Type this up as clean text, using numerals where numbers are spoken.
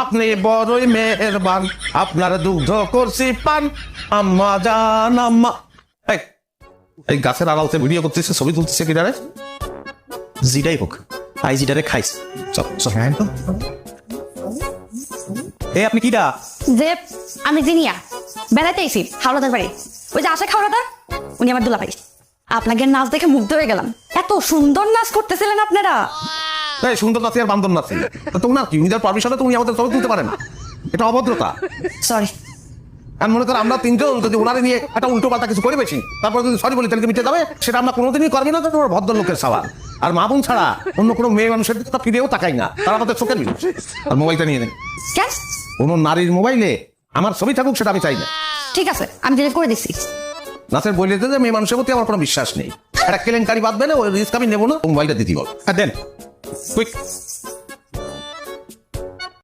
আপনি বড়ই মেহেরবান, আপনার দুগ্ধ করছি পান, আম্মা জান আম্মা। এই গাছের আড়ালতে ভিডিও করতেছে, ছবি তুলতেছে কিনারে, জিটাই হোক আই জিটারে খাইছে। এ আপনি কিডা? যে আমি জিনিয়া বেড়াতে এসি হাওড়াদার বাড়ি, ওই যে আশা হাওড়াদার, উনি আমার দুলাভাই। আপনাকে নাচ দেখে মুগ্ধ হয়ে গেলাম, এত সুন্দর নাচ করতেছিলেন আপনারা। এই সুন্দর নাচি আর বান্দর নাচি, তোমার কি উনি পারমিশনে তুমি আমাদের ছবি তুলতে পারে না, এটা অভদ্রতা। সরি। আর মনে করো আমরা তিনজন যদি ওনারে নিয়ে একটা উল্টো পাল্টা কিছু করে বেশি, তারপর যদি সরি বলি তাহলে মিটে যাবে, সেটা আমরা কোনোদিনই করবি না। তো তোমার ভদ্রলোকের সওয়াল। আর মা বোন ছাড়া অন্য কোনো মেয়ে মানুষের দিকে তো ফিরেও তাকাই না, তারা আমাদের চোখের মিল। আর মোবাইলটা নিয়ে নেন। কেন? কোনো নারীর মোবাইলে আমার ছবি থাকুক সেটা আমি চাই না। ঠিক আছে, আমি ডিলিট করে দিচ্ছি। নাচের বই দিতে যে মেয়ে মানুষের প্রতি আমার কোনো বিশ্বাস নেই, একটা কেলেঙ্কারি বাঁধবে না, ওই রিস্ক আমি নেবো না, মোবাইলটা দিতে বল। দেন কুইক।